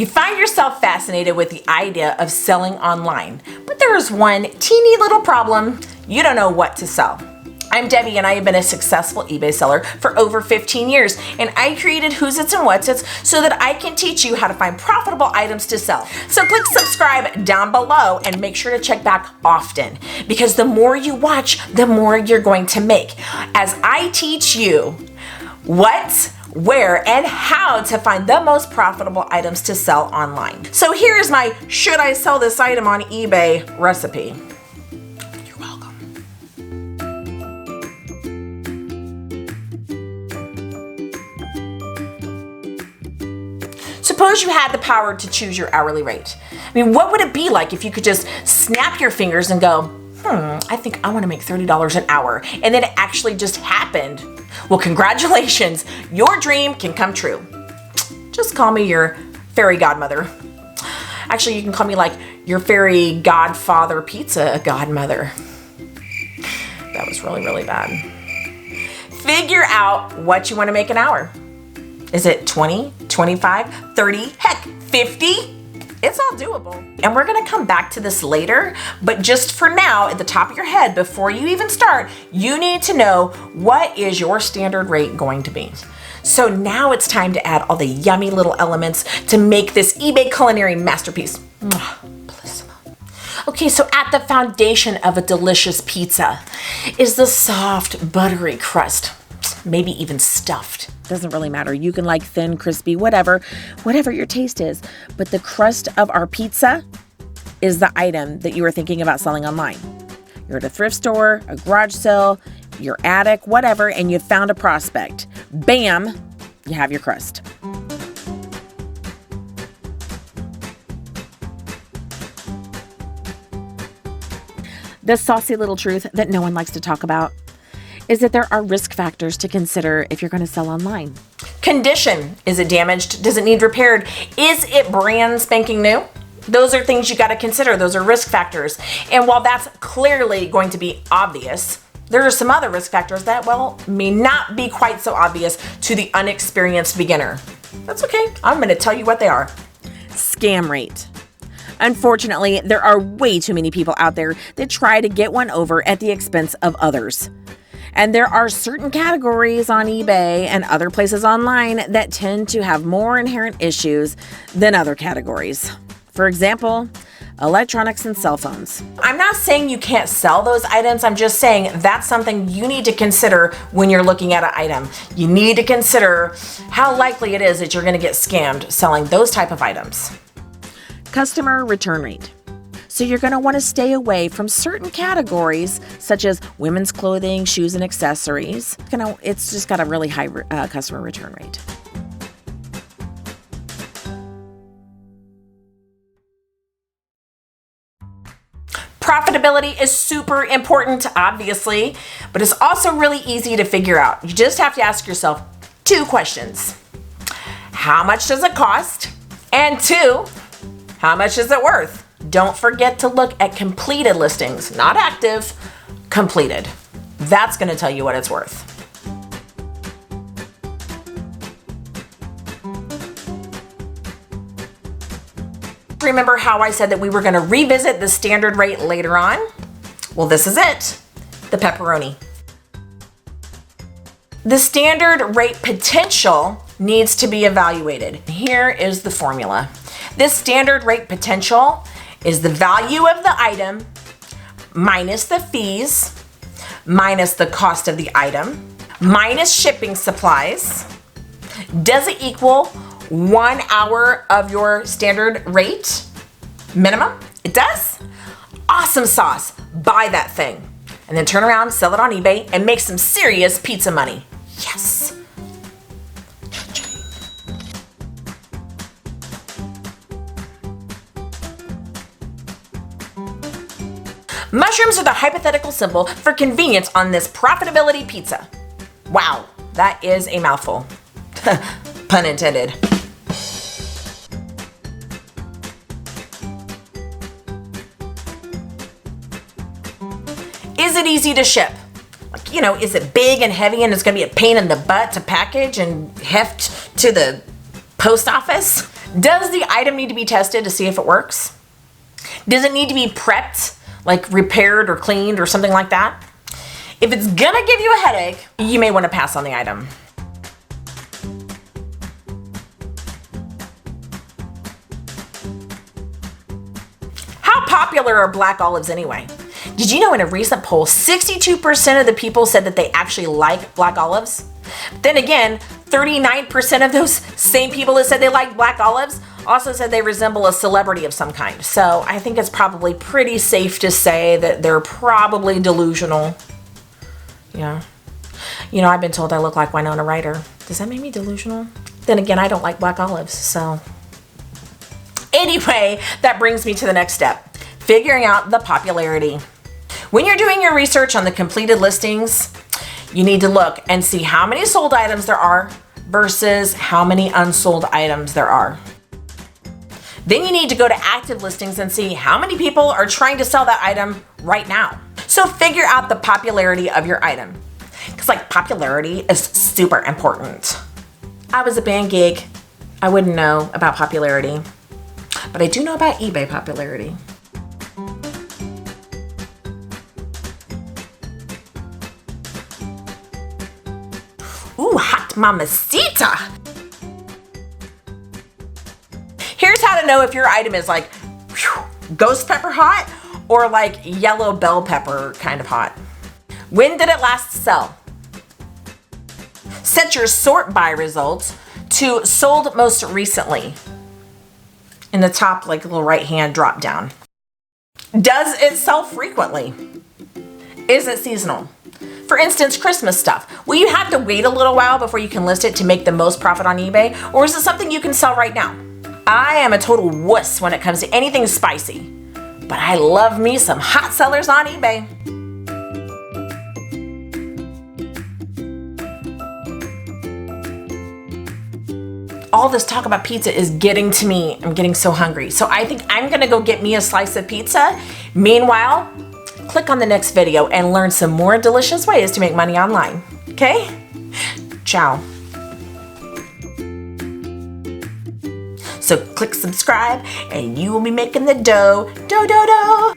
You find yourself fascinated with the idea of selling online, but there is one teeny little problem. You don't know what to sell. I'm Debbie and I have been a successful eBay seller for over 15 years, and I created Whozits and Whatzits so that I can teach you how to find profitable items to sell. So click subscribe down below and make sure to check back often, because the more you watch, the more you're going to make, as I teach you what, where, and how to find the most profitable items to sell online. So here is my should I sell this item on eBay recipe. You're welcome. Suppose you had the power to choose your hourly rate. I mean, what would it be like if you could just snap your fingers and go, I think I want to make $30 an hour, and then it actually just happened? Well, congratulations, your dream can come true. Just call me your fairy godmother. Actually, you can call me like your fairy godfather pizza godmother. That was really, really bad. Figure out what you want to make an hour. Is it 20, 25, 30, heck, 50? It's all doable. And we're gonna come back to this later, but just for now, at the top of your head, before you even start, you need to know what is your standard rate going to be. So now it's time to add all the yummy little elements to make this eBay culinary masterpiece. Bellissimo. Okay, so at the foundation of a delicious pizza is the soft, buttery crust, maybe even stuffed. Doesn't really matter. You can like thin, crispy, whatever your taste is. But the crust of our pizza is the item that you were thinking about selling online. You're at a thrift store, a garage sale, your attic, whatever, and you found a prospect. Bam, you have your crust. The saucy little truth that no one likes to talk about is that there are risk factors to consider if you're going to sell online. Condition. Is it damaged? Does it need repaired? Is it brand spanking new? Those are things you got to consider. Those are risk factors. And while that's clearly going to be obvious, there are some other risk factors that, well, may not be quite so obvious to the unexperienced beginner. That's okay. I'm going to tell you what they are. Scam rate. Unfortunately, there are way too many people out there that try to get one over at the expense of others. And there are certain categories on eBay and other places online that tend to have more inherent issues than other categories. For example, electronics and cell phones. I'm not saying you can't sell those items. I'm just saying that's something you need to consider when you're looking at an item. You need to consider how likely it is that you're going to get scammed selling those type of items. Customer return rate. So you're going to want to stay away from certain categories such as women's clothing, shoes, and accessories. It's just got a really high customer return rate. Profitability is super important, obviously, but it's also really easy to figure out. You just have to ask yourself 2 questions. How much does it cost? And 2, how much is it worth? Don't forget to look at completed listings, not active, completed. That's going to tell you what it's worth. Remember how I said that we were going to revisit the standard rate later on? Well, this is it, the pepperoni. The standard rate potential needs to be evaluated. Here is the formula. This standard rate potential is the value of the item minus the fees, minus the cost of the item, minus shipping supplies. Does it equal 1 hour of your standard rate minimum? It does? Awesome sauce. Buy that thing. And then turn around, sell it on eBay, and make some serious pizza money. Yes. Mushrooms are the hypothetical symbol for convenience on this profitability pizza. Wow, that is a mouthful. Pun intended. Is it easy to ship? Like, is it big and heavy and it's gonna be a pain in the butt to package and heft to the post office? Does the item need to be tested to see if it works? Does it need to be prepped, like repaired or cleaned or something like that? If it's gonna give you a headache, you may want to pass on the item. How popular are black olives anyway? Did you know in a recent poll, 62% of the people said that they actually like black olives? Then again, 39% of those same people that said they like black olives also said they resemble a celebrity of some kind. So I think it's probably pretty safe to say that they're probably delusional. Yeah. You know, I've been told I look like Winona Ryder. Does that make me delusional? Then again, I don't like black olives, so. Anyway, that brings me to the next step, figuring out the popularity. When you're doing your research on the completed listings, you need to look and see how many sold items there are versus how many unsold items there are. Then you need to go to active listings and see how many people are trying to sell that item right now. So figure out the popularity of your item. Because like popularity is super important. I was a band geek. I wouldn't know about popularity, but I do know about eBay popularity. Ooh, hot mamacita. Here's how to know if your item is like ghost pepper hot or like yellow bell pepper kind of hot. When did it last sell? Set your sort by results to sold most recently in the top like little right hand drop down. Does it sell frequently? Is it seasonal? For instance, Christmas stuff. Will you have to wait a little while before you can list it to make the most profit on eBay? Or is it something you can sell right now? I am a total wuss when it comes to anything spicy, but I love me some hot sellers on eBay. All this talk about pizza is getting to me. I'm getting so hungry. So I think I'm gonna go get me a slice of pizza. Meanwhile, click on the next video and learn some more delicious ways to make money online. Okay? Ciao. So click subscribe and you will be making the dough. Dough.